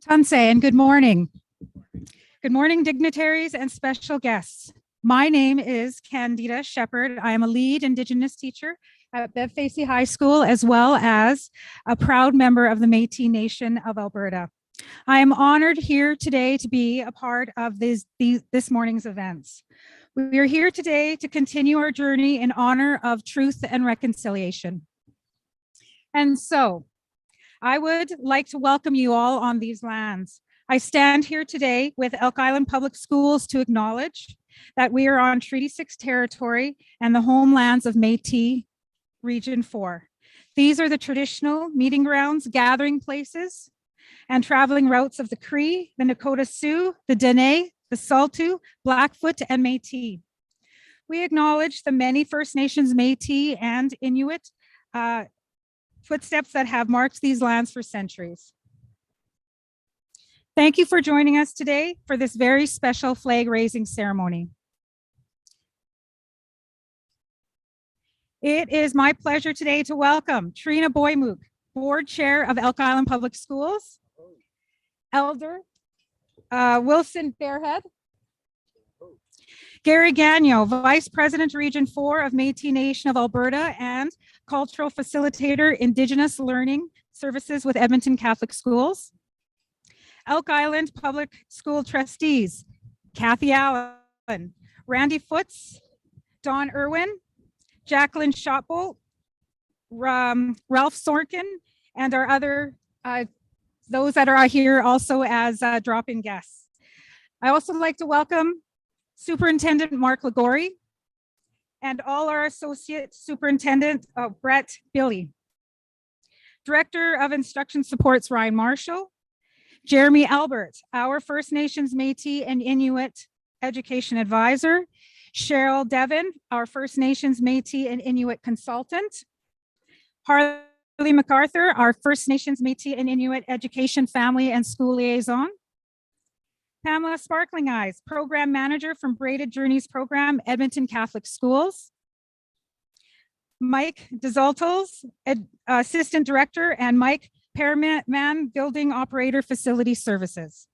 Tanse, and good morning. Good morning, dignitaries and special guests. My name is Candida Shepherd. I am a lead Indigenous teacher at Bev-Facey High School, as well as a proud member of the Metis Nation of Alberta. I am honored here today to be a part of this morning's events. We are here today to continue our journey in honor of truth and reconciliation. And so, I would like to welcome you all on these lands. I stand here today with Elk Island Public Schools to acknowledge that we are on Treaty 6 territory and the homelands of Metis Region 4. These are the traditional meeting grounds, gathering places, and traveling routes of the Cree, the Nakota Sioux, the Dene, the Saulteaux, Blackfoot, and Métis. We acknowledge the many First Nations Métis and Inuit footsteps that have marked these lands for centuries. Thank you for joining us today for this very special flag raising ceremony. It is my pleasure today to welcome Trina Boymuk, Board Chair of Elk Island Public Schools, Elder Wilson Fairhead, Gary Gagnon, Vice President Region 4 of Métis Nation of Alberta and Cultural Facilitator Indigenous Learning Services with Edmonton Catholic Schools, Elk Island Public School Trustees, Kathy Allen, Randy Foots, Don Irwin, Jacqueline Shotbolt, Ralph Sorkin, and our other, those that are here also as drop-in guests. I also like to welcome Superintendent Mark Lagori and all our Associate Superintendent, Brett Billy. Director of Instruction Supports, Ryan Marshall. Jeremy Albert, our First Nations Métis and Inuit Education Advisor. Cheryl Devon, our First Nations Métis and Inuit Consultant. Harley MacArthur, our First Nations Métis and Inuit Education Family and School Liaison. Pamela Sparkling Eyes, Program Manager from Braided Journeys Program, Edmonton Catholic Schools. Mike DeZoltos, Assistant Director, and Mike Perriman, Building Operator Facility Services.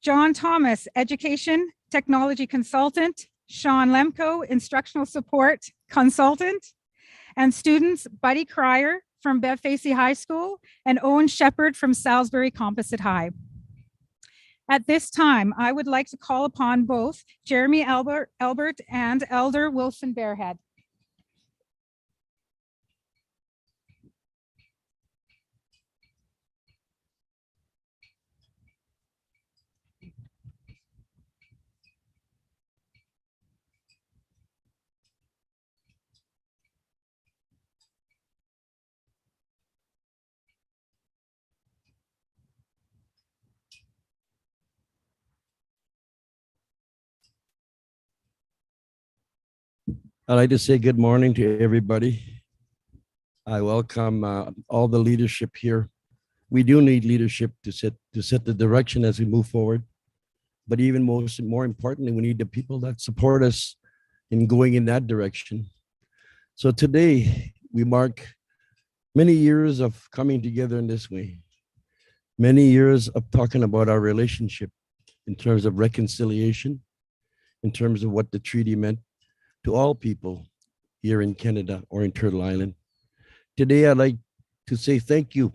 John Thomas, Education Technology Consultant. Sean Lemko, Instructional Support Consultant. And students, Buddy Cryer from Bev-Facey High School and Owen Shepherd from Salisbury Composite High. At this time, I would like to call upon both Jeremy Albert and Elder Wilson Fairhead. I'd like to say good morning to everybody. I welcome all the leadership here. We do need leadership to set the direction as we move forward. But even more importantly, we need the people that support us in going in that direction. So today we mark many years of coming together in this way, many years of talking about our relationship in terms of reconciliation, in terms of what the treaty meant to all people here in Canada or in Turtle Island. Today, I'd like to say thank you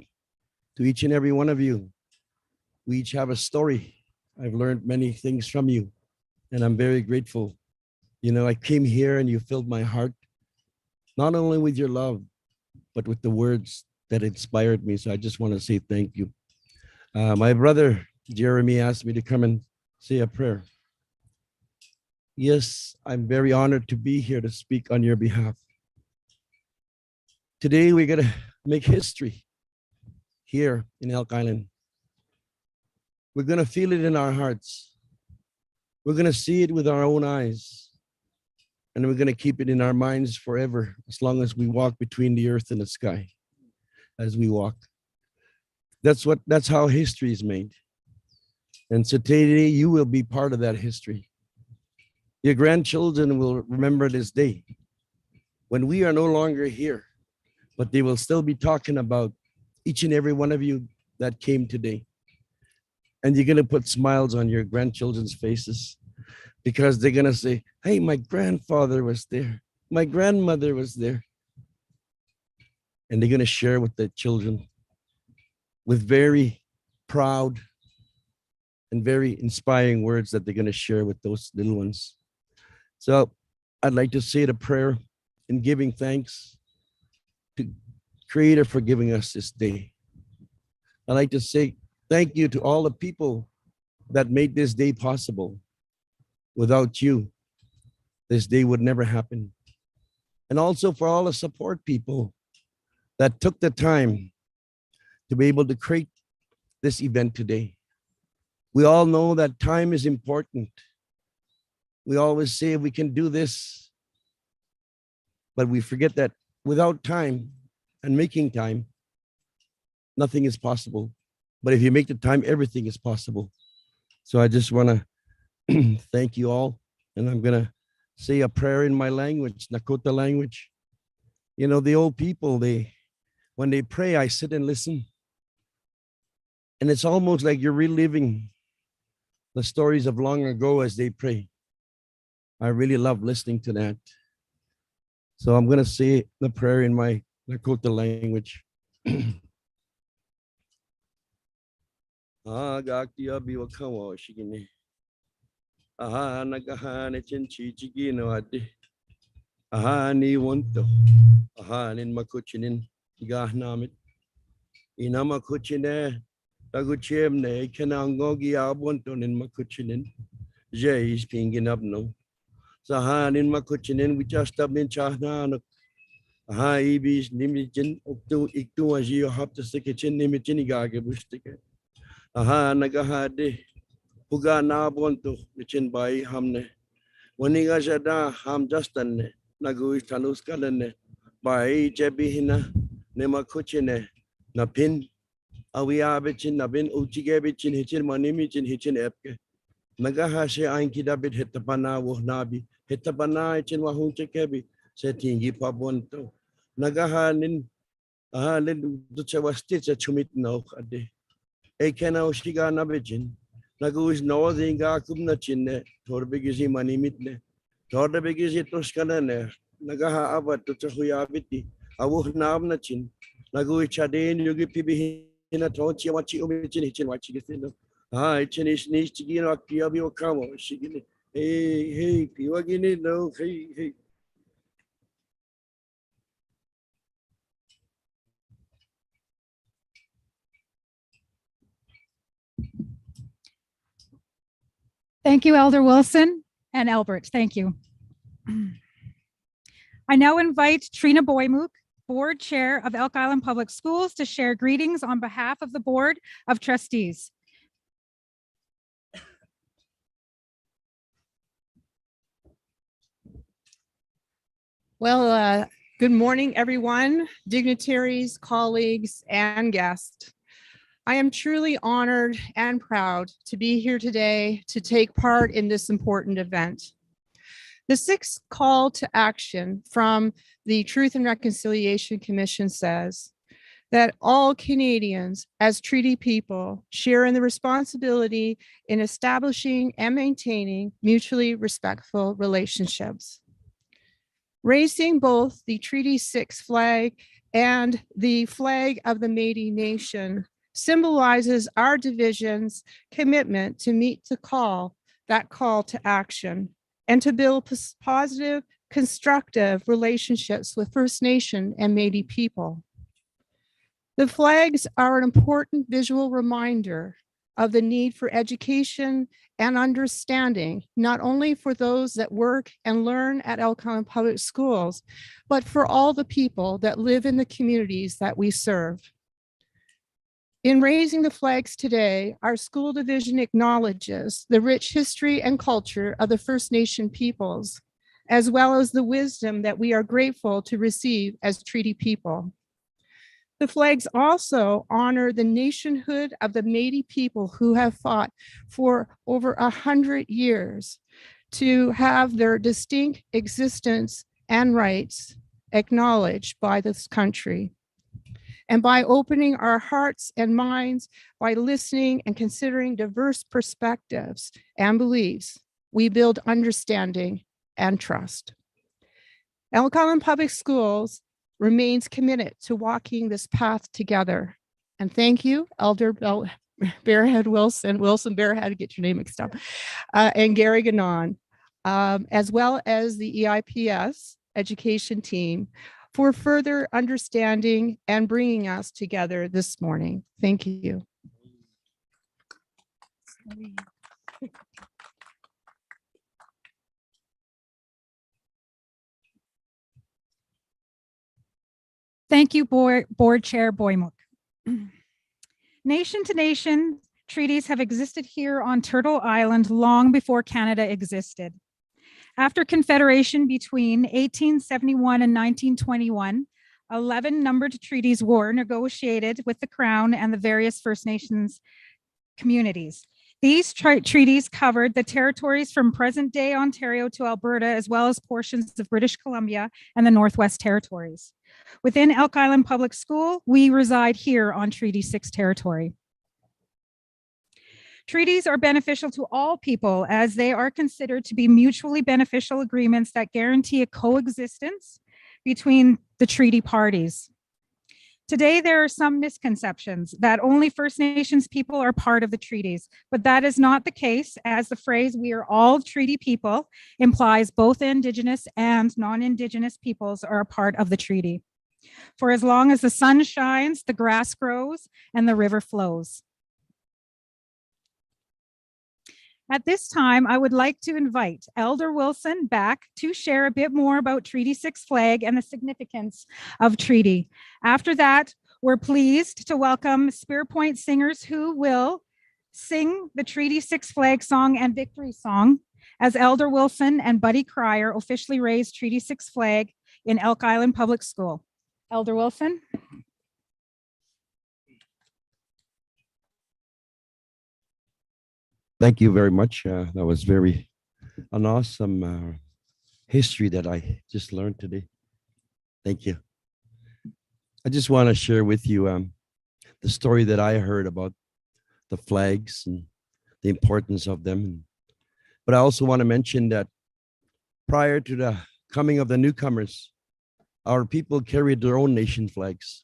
to each and every one of you. We each have a story. I've learned many things from you, and I'm very grateful. You know, I came here and you filled my heart, not only with your love, but with the words that inspired me. So I just want to say thank you. My brother, Jeremy, asked me to come and say a prayer. Yes, I'm very honored to be here to speak on your behalf. Today, we're going to make history here in Elk Island. We're going to feel it in our hearts. We're going to see it with our own eyes. And we're going to keep it in our minds forever, as long as we walk between the earth and the sky, as we walk. That's how history is made. And so today you will be part of that history. Your grandchildren will remember this day when we are no longer here, but they will still be talking about each and every one of you that came today. And you're going to put smiles on your grandchildren's faces because they're going to say, hey, my grandfather was there. My grandmother was there. And they're going to share with their children with very proud and very inspiring words that they're going to share with those little ones. So I'd like to say the prayer in giving thanks to Creator for giving us this day. I'd like to say thank you to all the people that made this day possible. Without you, this day would never happen. And also for all the support people that took the time to be able to create this event today. We all know that time is important. We always say we can do this, but we forget that without time and making time, nothing is possible. But if you make the time, everything is possible. So I just want to thank you all. And I'm going to say a prayer in my language, Nakota language. You know, the old people, when they pray, I sit and listen. And it's almost like you're reliving the stories of long ago as they pray. I really love listening to that. So I'm going to say the prayer in my Lakota language. Ni wonto. Nin makuchinin. Namit. Inama kuchine. Taguchemne. Kenangogi abonton in makuchinin. Jay is pinging up no. Sahanin makuchinin, we just up in Chahna. Aha, Ibis, Nimijin, Iktu, as you have to stick it in Nimijinigaga, Bustika. Aha, Nagahade, Puga Nabonto, the chin by Hamne. Wanigajada, Ham Justin, Nagu Tanuskalane, by Jebihina, Nemakuchine, Napin, Awiabichin, Nabin, Uchigabichin, Hitchin, Manimichin, Hitchin Epke. Nagahashe Ainkidabit Hetapana Wohnabi, Hetapana Chin Wahunche Kebi, Setingi Pabonto. Nagahanin, Len Duchawastitch a Chumit no Ade. Ekena Oshiga Nabijin, Nagu is northern Gakumna Chinne, Torbigizi Manimitne, Torbigizi Toscanane, Nagaha Abba Tuchahuyabiti, Awuhnabna Chin, Nagu Chadin, Yugi Pibi in a Tochi, what you Hitchin, what you get. Chinese needs to get up the other come. She get it. Hey, you are getting it. No, hey. Thank you, Elder Wilson and Albert. Thank you. I now invite Trina Boymuk, Board Chair of Elk Island Public Schools, to share greetings on behalf of the Board of Trustees. Well, good morning, everyone, dignitaries, colleagues, and guests. I am truly honored and proud to be here today to take part in this important event. The sixth call to action from the Truth and Reconciliation Commission says that all Canadians as treaty people share in the responsibility in establishing and maintaining mutually respectful relationships. Raising both the Treaty 6 flag and the flag of the Metis Nation symbolizes our division's commitment to meet that call to action, and to build positive, constructive relationships with First Nation and Métis people. The flags are an important visual reminder of the need for education and understanding, not only for those that work and learn at Elk Island Public Schools, but for all the people that live in the communities that we serve. In raising the flags today, our school division acknowledges the rich history and culture of the First Nation peoples, as well as the wisdom that we are grateful to receive as treaty people. The flags also honor the nationhood of the Métis people who have fought for over 100 years to have their distinct existence and rights acknowledged by this country. And by opening our hearts and minds, by listening and considering diverse perspectives and beliefs, we build understanding and trust. Elk Island Public Schools remains committed to walking this path together. And thank you, Elder Bearhead Wilson Bearhead, get your name mixed up, and Gary Ganon, as well as the EIPS education team for further understanding and bringing us together this morning. Thank you. Thank you, Board Chair Boymuk. Nation to nation treaties have existed here on Turtle Island long before Canada existed. After Confederation between 1871 and 1921, 11 numbered treaties were negotiated with the Crown and the various First Nations communities. These treaties covered the territories from present-day Ontario to Alberta, as well as portions of British Columbia and the Northwest Territories. Within Elk Island Public School, we reside here on Treaty 6 territory. Treaties are beneficial to all people as they are considered to be mutually beneficial agreements that guarantee a coexistence between the treaty parties. Today, there are some misconceptions that only First Nations people are part of the treaties, but that is not the case, as the phrase "we are all treaty people" implies both Indigenous and non-Indigenous peoples are a part of the treaty. For as long as the sun shines, the grass grows, and the river flows. At this time, I would like to invite Elder Wilson back to share a bit more about Treaty 6 flag and the significance of treaty. After that, we're pleased to welcome Spear Point singers who will sing the Treaty 6 flag song and victory song as Elder Wilson and Buddy Cryer officially raise Treaty 6 flag in Elk Island Public School. Elder Wilson. Thank you very much. That was an awesome history that I just learned today. Thank you. I just want to share with you the story that I heard about the flags and the importance of them. But I also want to mention that prior to the coming of the newcomers, our people carried their own nation flags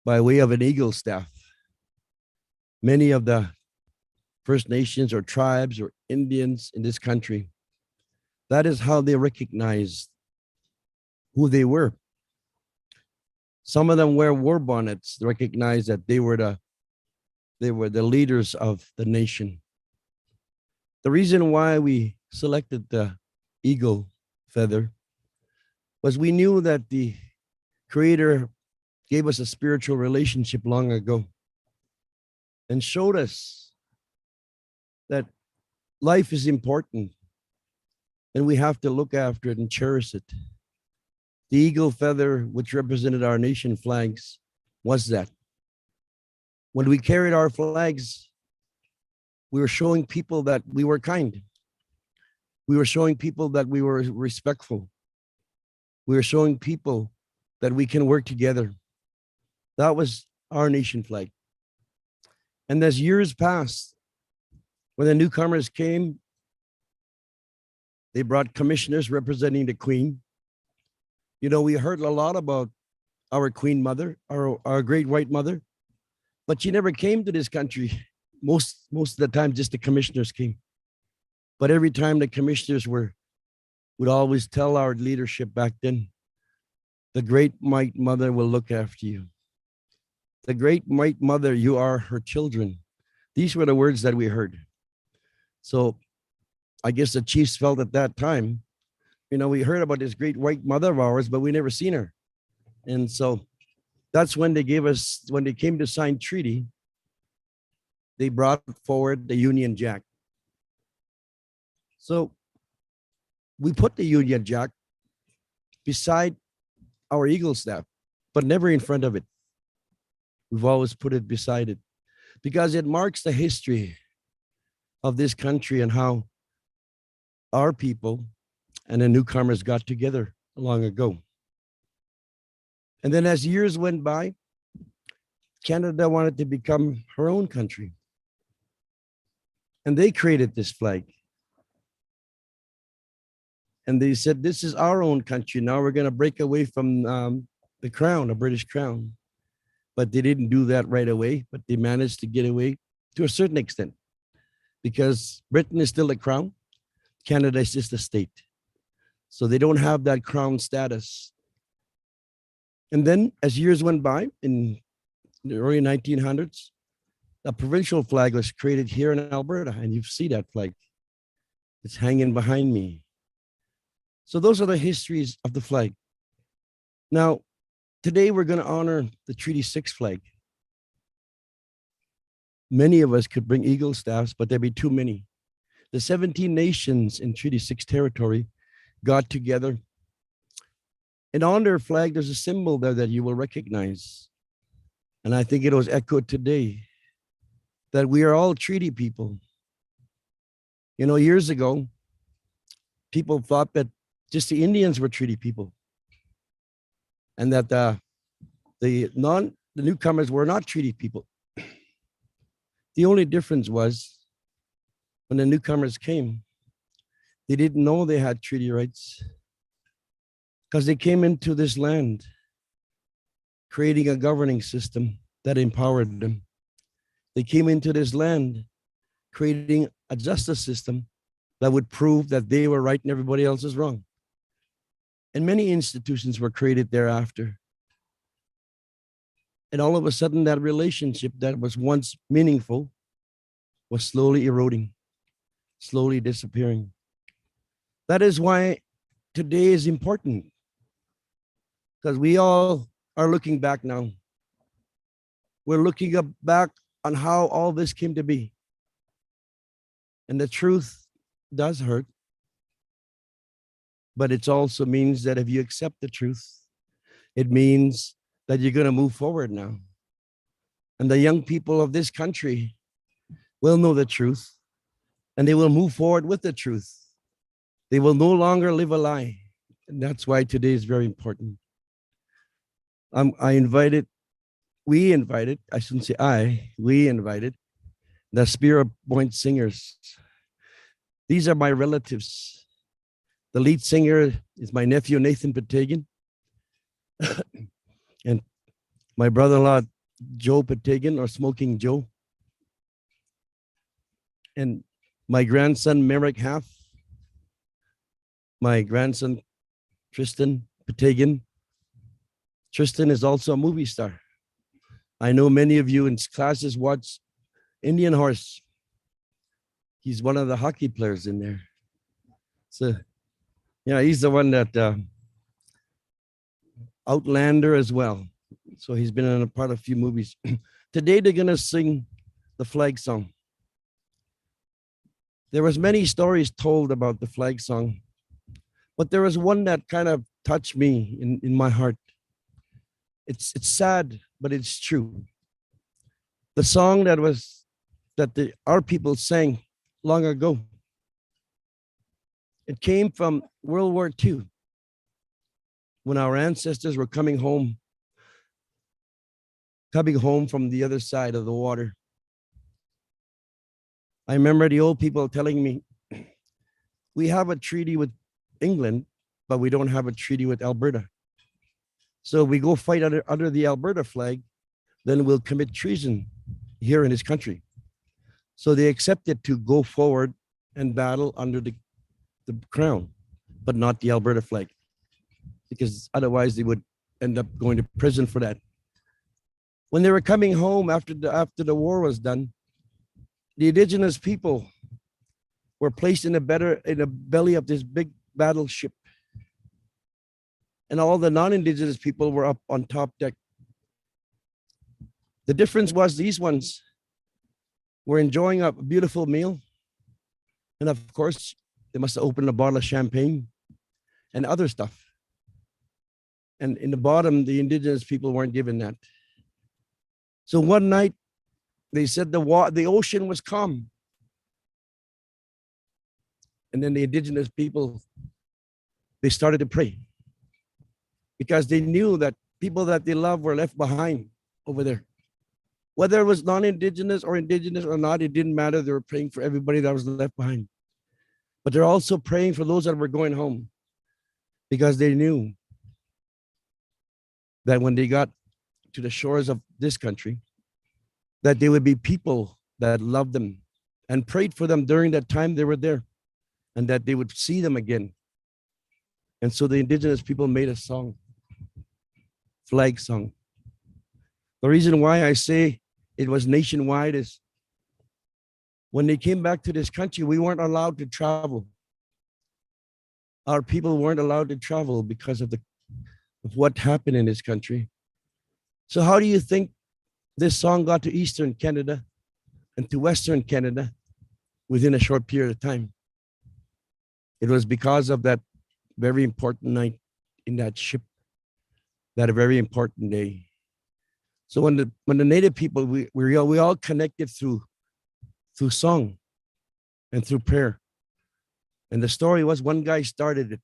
by way of an eagle staff. Many of the First Nations or tribes or Indians in this country, that is how they recognized who they were. Some of them wear war bonnets to recognize that they were the leaders of the nation. The reason why we selected the eagle feather was we knew that the Creator gave us a spiritual relationship long ago and showed us that life is important and we have to look after it and cherish it. The eagle feather, which represented our nation flags, was that. When we carried our flags, we were showing people that we were kind. We were showing people that we were respectful. We were showing people that we can work together. That was our nation flag. And as years passed, when the newcomers came, they brought commissioners representing the Queen. You know, we heard a lot about our Queen Mother, our great white mother, but she never came to this country. Most of the time, just the commissioners came. But every time the commissioners would always tell our leadership back then, the great white mother will look after you. The great white mother, you are her children. These were the words that we heard. So I guess the chiefs felt at that time, you know, we heard about this great white mother of ours, but we never seen her. And so that's when they came to sign treaty, they brought forward the Union Jack. So we put the Union Jack beside our eagle staff, but never in front of it. We've always put it beside it because it marks the history of this country and how our people and the newcomers got together long ago. And then as years went by, Canada wanted to become her own country. And they created this flag. And they said, this is our own country. Now we're going to break away from the crown, the British crown. But they didn't do that right away, but they managed to get away to a certain extent because Britain is still a crown. Canada is just a state. So they don't have that crown status. And then as years went by, in the early 1900s, a provincial flag was created here in Alberta, and you see that flag. It's hanging behind me. So those are the histories of the flag. Now, today we're going to honor the Treaty 6 flag. Many of us could bring eagle staffs, but there'd be too many. The 17 nations in Treaty 6 territory got together. And on their flag, there's a symbol there that you will recognize. And I think it was echoed today that we are all treaty people. You know, years ago, people thought that just the Indians were treaty people and that the newcomers were not treaty people. The only difference was when the newcomers came, they didn't know they had treaty rights because they came into this land creating a governing system that empowered them. They came into this land creating a justice system that would prove that they were right and everybody else is wrong. And many institutions were created thereafter. And all of a sudden, that relationship that was once meaningful was slowly eroding, slowly disappearing. That is why today is important, because we all are looking back now. We're looking back on how all this came to be. And the truth does hurt, but it also means that if you accept the truth, it means that you're going to move forward now. And the young people of this country will know the truth, and they will move forward with the truth. They will no longer live a lie. And that's why today is very important. We invited the Spirit Point Singers. These are my relatives. The lead singer is my nephew, Nathan Patagian, and my brother-in-law, Joe Patagian, or Smoking Joe, and my grandson, Merrick Half, my grandson, Tristan Patagian. Tristan is also a movie star. I know many of you in classes watch Indian Horse. He's one of the hockey players in there. So, yeah, he's the one that Outlander as well. So he's been in a part of a few movies. Today they're gonna sing the flag song. There was many stories told about the flag song, but there was one that kind of touched me in my heart. It's sad, but it's true. The song that our people sang long ago. It came from World War II, when our ancestors were coming home from the other side of the water. I remember the old people telling me, we have a treaty with England, but we don't have a treaty with Alberta. So we go fight under the Alberta flag, then we'll commit treason here in this country. So they accepted to go forward and battle under the crown, but not the Alberta flag, because otherwise they would end up going to prison for that. When they were coming home after the war was done, the indigenous people were placed in the belly of this big battleship. And all the non-indigenous people were up on top deck. The difference was these ones were enjoying a beautiful meal. And of course, they must have opened a bottle of champagne and other stuff. And in the bottom, the indigenous people weren't given that. So one night, they said the ocean was calm. And then the indigenous people, they started to pray because they knew that people that they loved were left behind over there. Whether it was non-indigenous or indigenous or not, it didn't matter. They were praying for everybody that was left behind. But they're also praying for those that were going home because they knew that when they got to the shores of this country, that there would be people that loved them and prayed for them during that time they were there, and that they would see them again. And so the indigenous people made a song, flag song. The reason why I say it was nationwide is when they came back to this country, we weren't allowed to travel. Our people weren't allowed to travel because of what happened in this country. So how do you think this song got to Eastern Canada and to Western Canada within a short period of time? It was because of that very important night in that ship, that very important day. So when the Native people, we all connected through song and through prayer. And the story was one guy started it.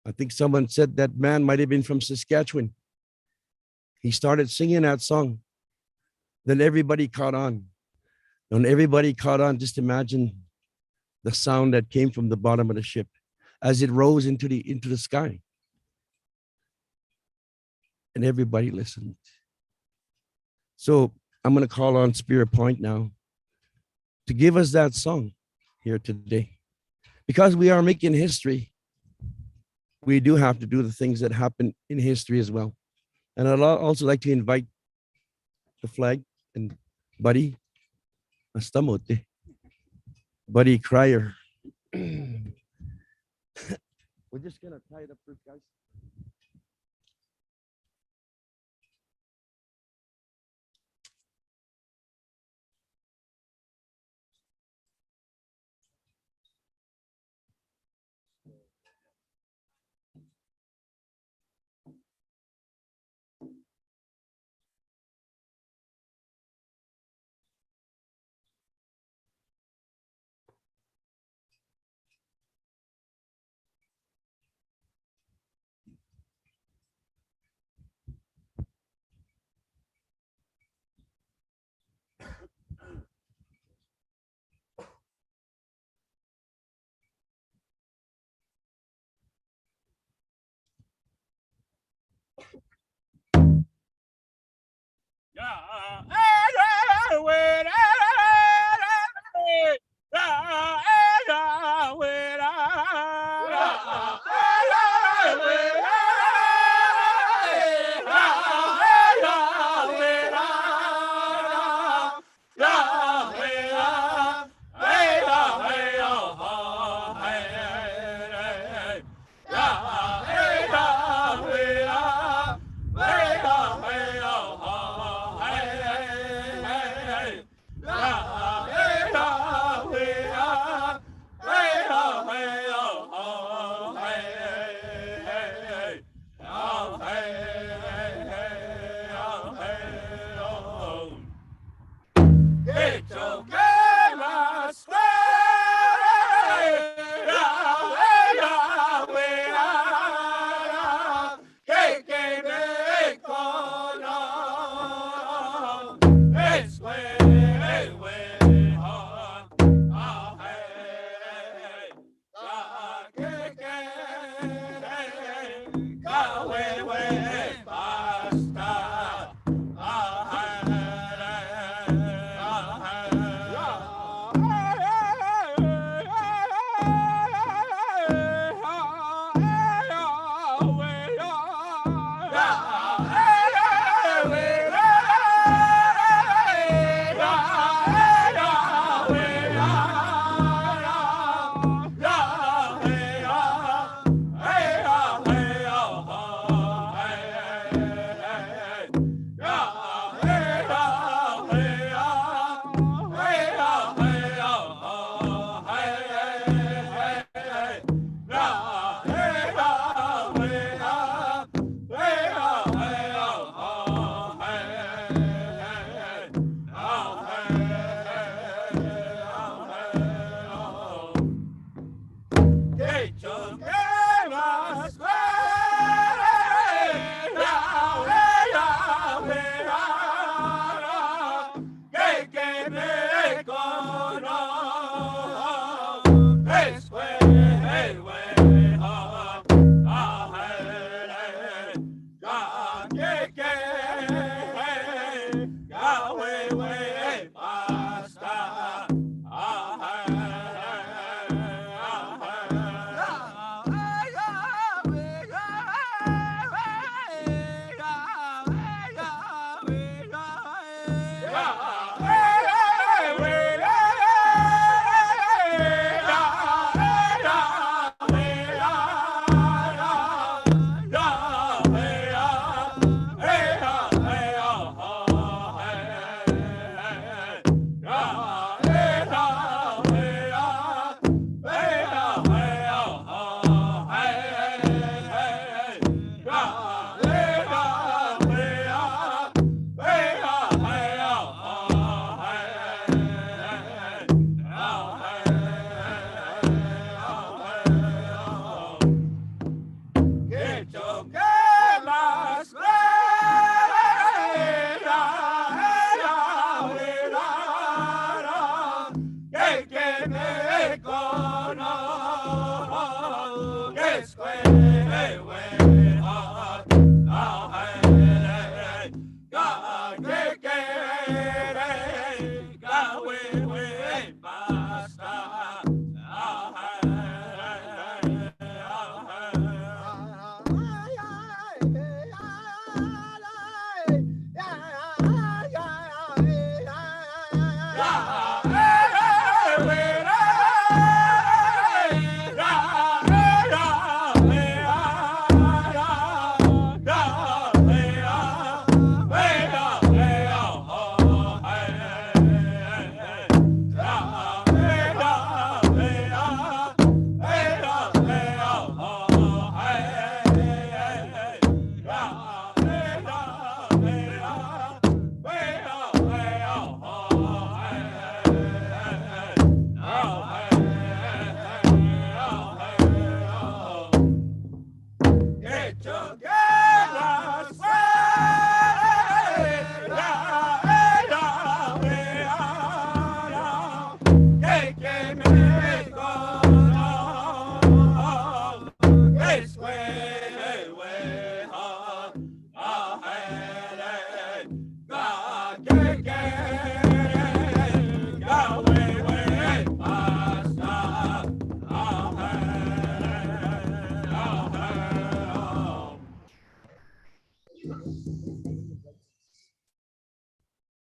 I think someone said that man might have been from Saskatchewan. He started singing that song. Then everybody caught on. When everybody caught on, just imagine the sound that came from the bottom of the ship as it rose into the sky. And everybody listened. So I'm going to call on Spirit Point now to give us that song here today. Because we are making history, we do have to do the things that happen in history as well. And I'd also like to invite the flag and Buddy Astamote, Buddy Crier. We're just going to tie it up first, guys.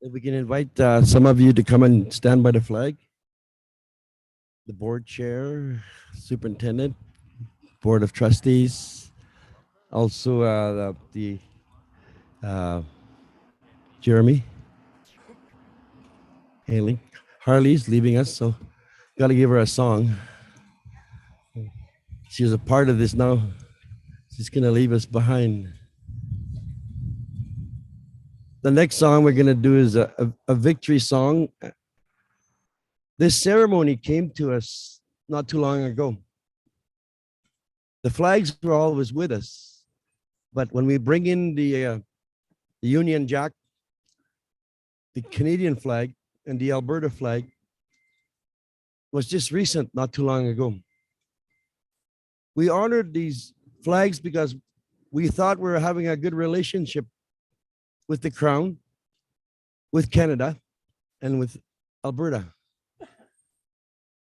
If we can invite some of you to come and stand by the flag. The board chair, superintendent, board of trustees, also the Jeremy, Haley. Harley's leaving us, so got to give her a song. She was a part of this now. She's going to leave us behind. The next song we're going to do is a victory song. This ceremony came to us not too long ago. The flags were always with us, but when we bring in the Union Jack, the Canadian flag, and the Alberta flag, was just recent, not too long ago. We honored these flags because we thought we were having a good relationship with the Crown, with Canada, and with Alberta.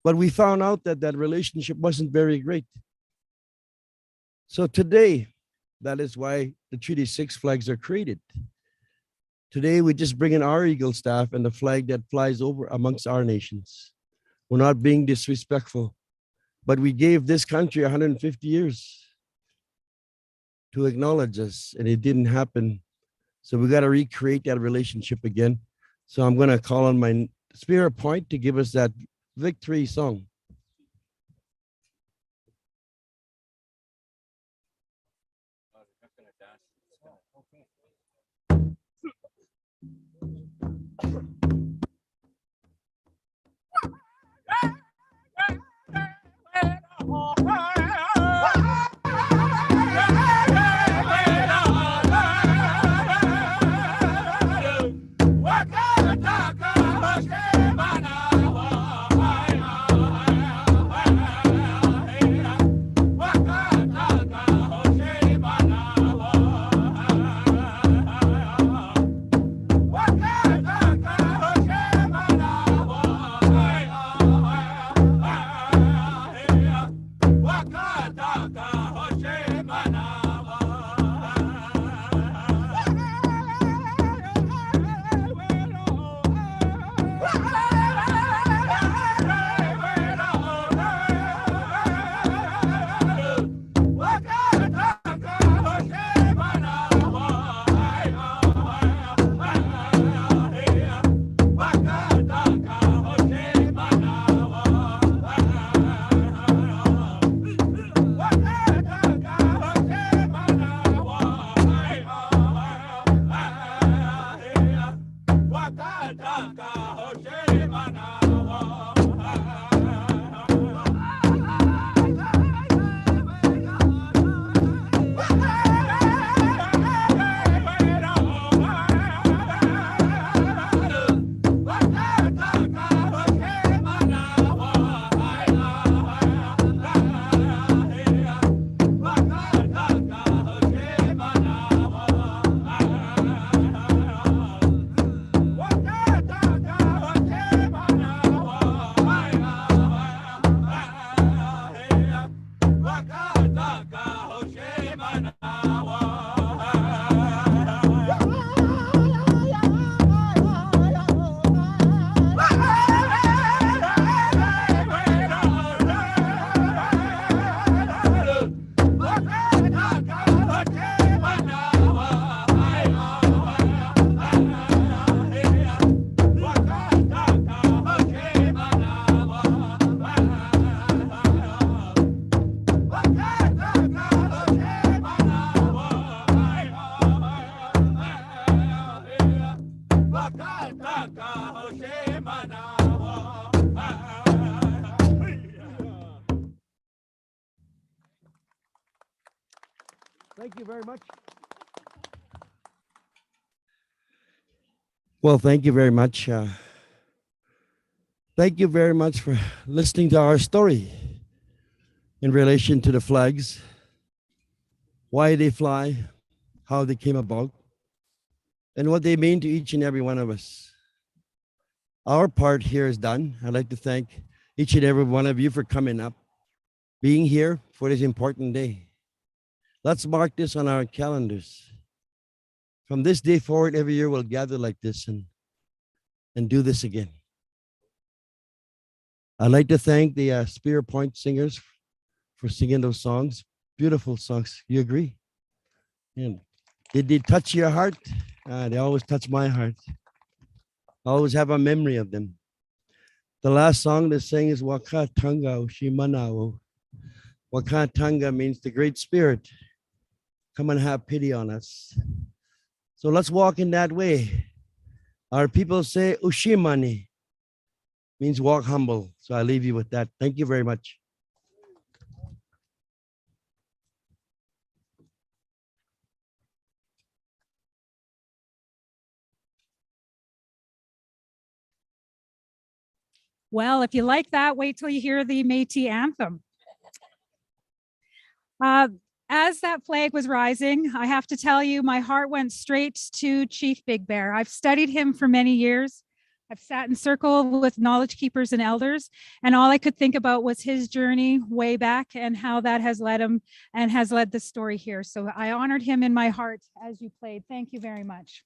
But we found out that that relationship wasn't very great. So today, that is why the Treaty 6 flags are created. Today, we just bring in our Eagle staff and the flag that flies over amongst our nations. We're not being disrespectful, but we gave this country 150 years to acknowledge us, and it didn't happen. So we got to recreate that relationship again. So I'm going to call on my Spirit Point to give us that victory song. Walk Thank you very much. Well, thank you very much. Thank you very much for listening to our story in relation to the flags, why they fly, how they came about, and what they mean to each and every one of us. Our part here is done. I'd like to thank each and every one of you for coming up, being here for this important day. Let's mark this on our calendars. From this day forward, every year we'll gather like this and do this again. I'd like to thank the Spear Point singers for singing those songs. Beautiful songs. You agree? And did they touch your heart? They always touch my heart. I always have a memory of them. The last song they sang is Wakatanga Ushimanao. Wakatanga means the Great Spirit. Come and have pity on us. So let's walk in that way. Our people say Ushimani means walk humble. So I leave you with that. Thank you very much. Well, if you like that, wait till you hear the Metis anthem. As that flag was rising, I have to tell you, my heart went straight to Chief Big Bear. I've studied him for many years. I've sat in circle with knowledge keepers and elders, and all I could think about was his journey way back and how that has led him and has led the story here. So I honored him in my heart as you played. Thank you very much.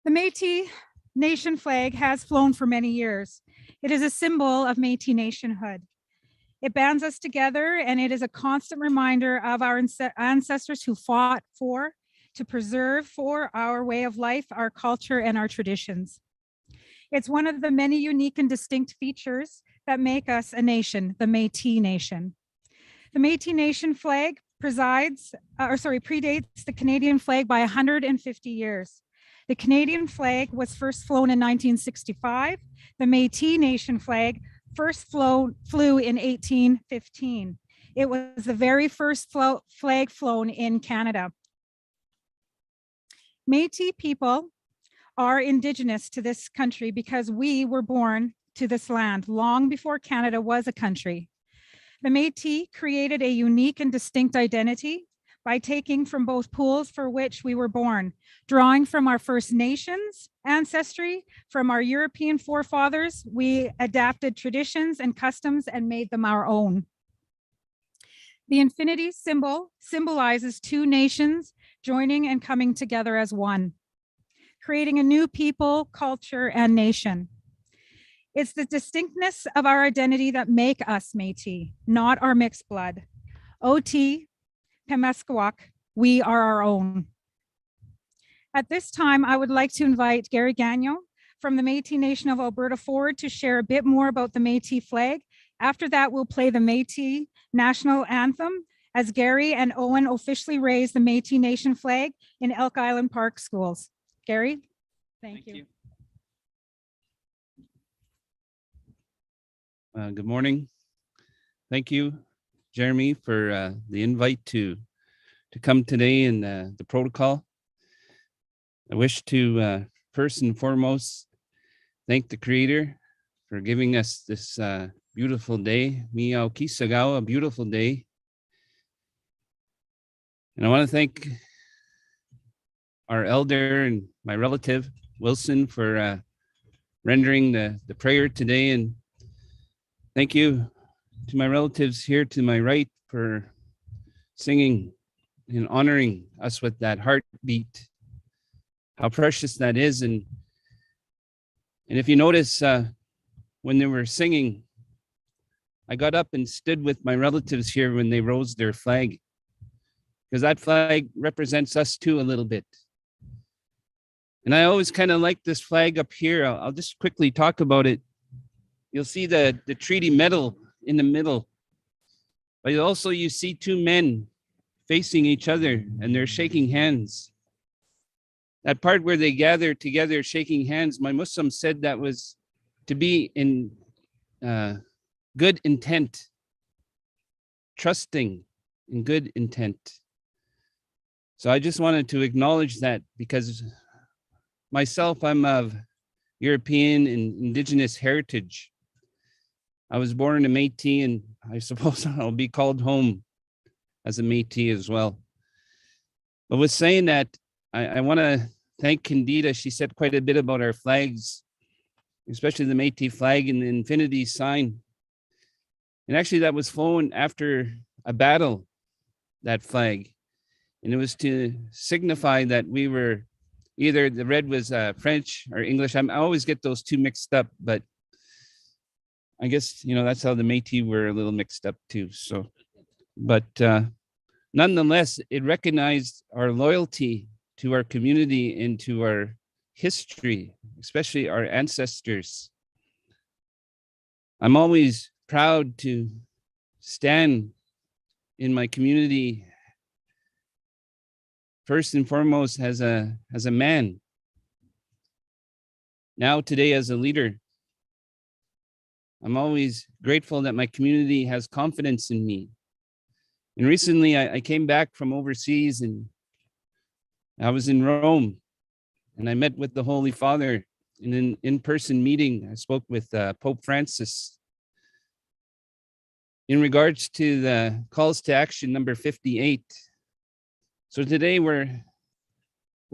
The Metis Nation flag has flown for many years. It is a symbol of Metis nationhood. It bands us together, and it is a constant reminder of our ancestors who fought for, to preserve for our way of life, our culture, and our traditions. It's one of the many unique and distinct features that make us a nation, the Metis Nation. The Metis Nation flag predates the Canadian flag by 150 years. The Canadian flag was first flown in 1965. The Metis Nation flag first flew in 1815. It was the very first flag flown in Canada. Metis people are indigenous to this country because we were born to this land long before Canada was a country. The Metis created a unique and distinct identity by taking from both pools for which we were born, drawing from our First Nations ancestry, from our European forefathers. We adapted traditions and customs and made them our own. The infinity symbol symbolizes two nations joining and coming together as one, creating a new people, culture, and nation. It's the distinctness of our identity that make us Métis, not our mixed blood. Oti, Pemeskawak, we are our own. At this time, I would like to invite Gary Gagnon from the Métis Nation of Alberta forward to share a bit more about the Métis flag. After that, we'll play the Métis National Anthem as Gary and Owen officially raise the Métis Nation flag in Elk Island Park Schools. Gary, thank you. Good morning. Thank you, Jeremy, for the invite to come today in the protocol. I wish to first and foremost thank the Creator for giving us this beautiful day, Miao Kisagawa, a beautiful day. And I want to thank our elder and my relative, Wilson, for rendering the prayer today. And thank you to my relatives here to my right for singing and honoring us with that heartbeat, how precious that is. And if you notice, when they were singing, I got up and stood with my relatives here when they rose their flag, because that flag represents us too a little bit. And I always kind of like this flag up here. I'll just quickly talk about it. You'll see the treaty medal in the middle, but also you see two men facing each other and they're shaking hands. That part where they gather together shaking hands, my Muslim said that was to be in good intent, trusting in good intent. So I just wanted to acknowledge that, because myself, I'm of European and indigenous heritage. I was born a Metis, and I suppose I'll be called home as a Metis as well. But with saying that, I want to thank Candida. She said quite a bit about our flags, especially the Metis flag and the infinity sign. And actually that was flown after a battle, that flag. And it was to signify that we were either the red was French or English. I always get those two mixed up, but I guess, that's how the Métis were a little mixed up too. So, but nonetheless, it recognized our loyalty to our community and to our history, especially our ancestors. I'm always proud to stand in my community, first and foremost as a man, now today as a leader. I'm always grateful that my community has confidence in me. And recently I came back from overseas and I was in Rome and I met with the Holy Father in an in-person meeting. I spoke with Pope Francis in regards to the calls to action number 58. So today we're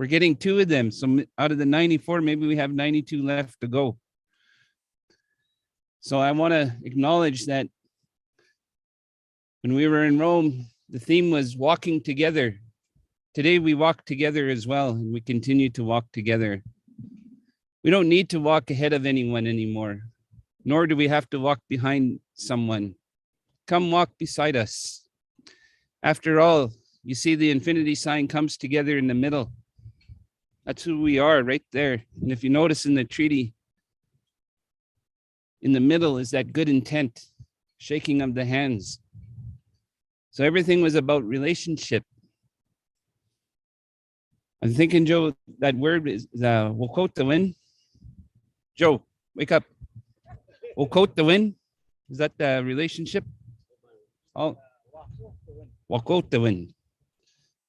getting 2 of them. So out of the 94, maybe we have 92 left to go. So I want to acknowledge that when we were in Rome, the theme was walking together. Today we walk together as well, and we continue to walk together. We don't need to walk ahead of anyone anymore, nor do we have to walk behind someone. Come walk beside us. After all, you see the infinity sign comes together in the middle. That's who we are right there. And if you notice in the treaty, in the middle is that good intent, shaking of the hands. So everything was about relationship. I'm thinking, Joe, that word is we'll quote the wind. Joe, wake up. We'll quote the wind. Is that the relationship? Oh, we'll quote the wind.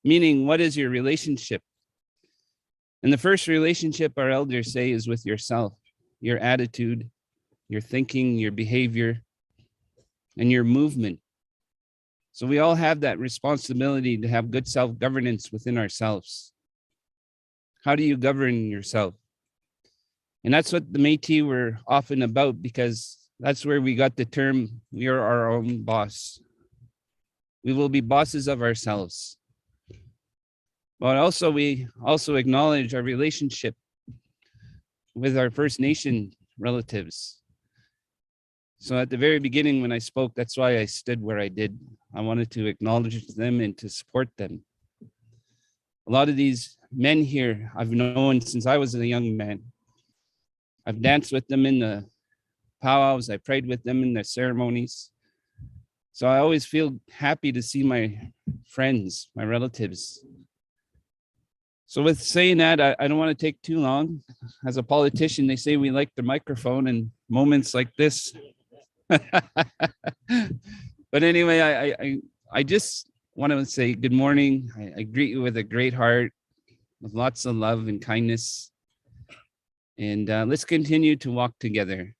Meaning, what is your relationship? And the first relationship our elders say is with yourself, your attitude, your thinking, your behavior, and your movement. So we all have that responsibility to have good self-governance within ourselves. How do you govern yourself? And that's what the Métis were often about, because that's where we got the term, we are our own boss. We will be bosses of ourselves. But also, we also acknowledge our relationship with our First Nation relatives. So at the very beginning when I spoke, that's why I stood where I did. I wanted to acknowledge them and to support them. A lot of these men here I've known since I was a young man. I've danced with them in the powwows. I prayed with them in the ceremonies. So I always feel happy to see my friends, my relatives. So with saying that, I don't want to take too long. As a politician, they say we like the microphone and moments like this. But anyway, I just want to say good morning. I greet you with a great heart, with lots of love and kindness. And let's continue to walk together.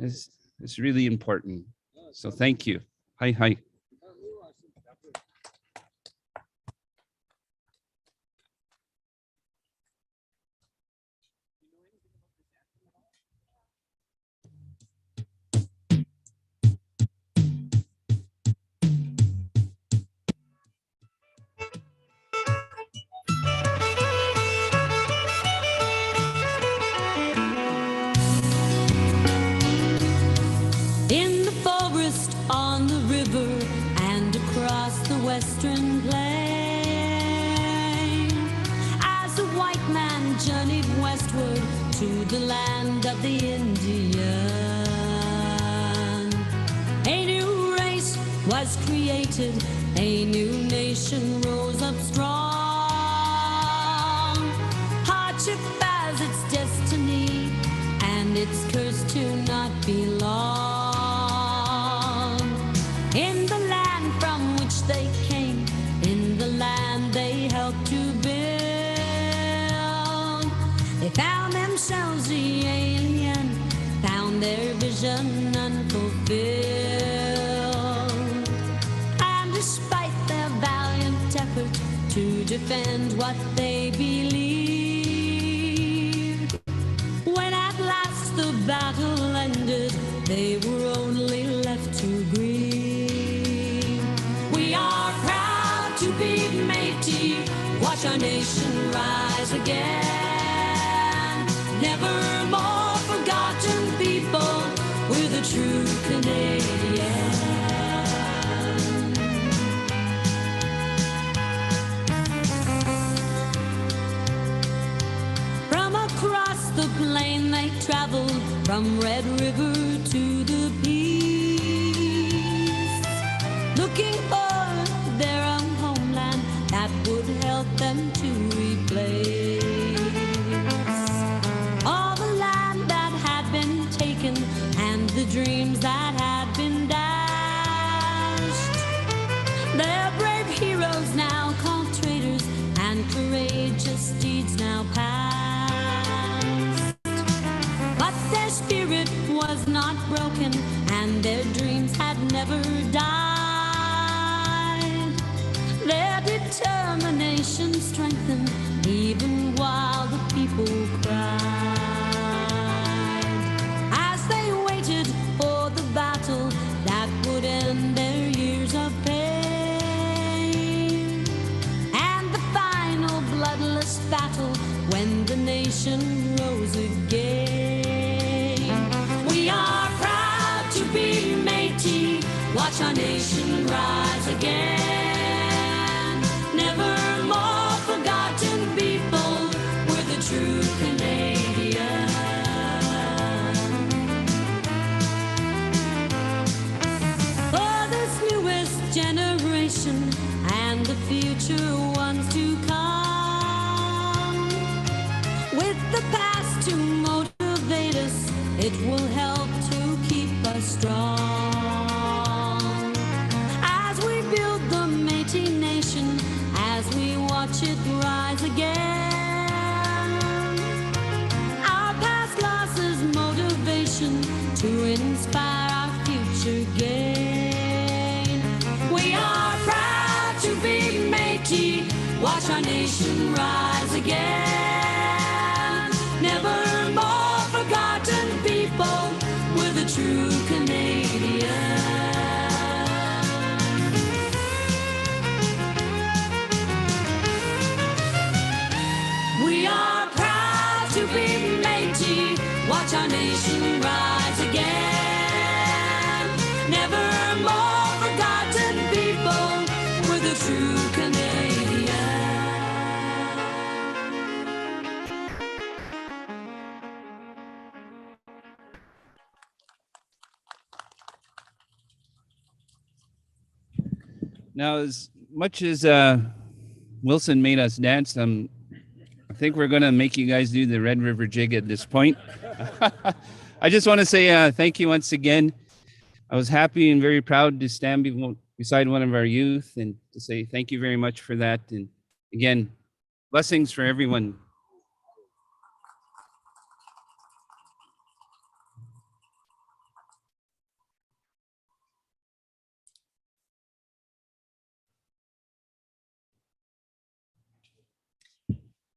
It's really important. So thank you. Hi. western plain, as the white man journeyed westward to the land of the Indian. A new race was created, a new nation rose up strong. Hardship as its destiny, and its curse to not belong. In the land from which they came, in the land they helped to build, they found themselves the alien, found their vision unfulfilled. And despite their valiant effort to defend what they believed, when at last the battle ended, they were only left to grieve. We are proud to be Metis, watch our nation rise again. Never more forgotten people, we're the true Canadians. From across the plain they traveled, from Red River to the Peace, looking for their own homeland that would help them to replace all the land that had been taken and the dreams that had been dashed. Their brave heroes now called traitors, and courageous deeds now past. But their spirit was not broken, and their dreams had never died. Their determination strengthened even while the people cried, as they waited for the battle that would end their years of pain, and the final bloodless battle when the nation rose again. We are proud to be Metis, watch our nation rise again. Never more forgotten people, we're the true Canadians. For this newest generation and the future ones to come, with the past to motivate us, it will help to keep us strong. As we build the Metis nation, as we watch it rise again, our past losses motivation to inspire our future gain. We are proud to be Metis, watch our nation rise again. Never more forgotten people, we're the true Canadians. We are proud to be Metis, watch our nation rise again. Never more forgotten people, we're the true Canadians. Now, as much as Wilson made us dance, I think we're going to make you guys do the Red River Jig at this point. I just want to say thank you once again. I was happy and very proud to stand beside one of our youth and to say thank you very much for that. And again, blessings for everyone.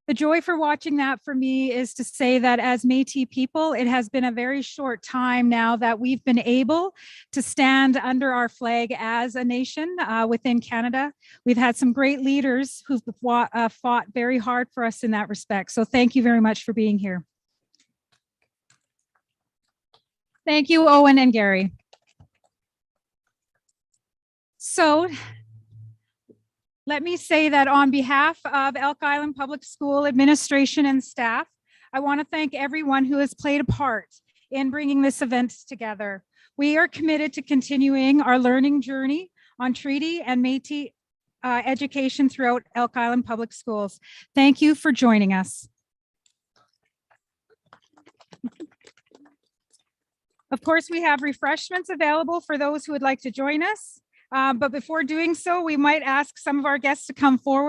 The joy for watching that for me is to say that as Métis people, it has been a very short time now that we've been able to stand under our flag as a nation within Canada. We've had some great leaders who've fought very hard for us in that respect. So thank you very much for being here. Thank you, Owen and Gary. So Let me say that on behalf of Elk Island Public School administration and staff, I want to thank everyone who has played a part in bringing this event together. We are committed to continuing our learning journey on treaty and Métis education throughout Elk Island Public Schools. Thank you for joining us. Of course, we have refreshments available for those who would like to join us. But before doing so, we might ask some of our guests to come forward.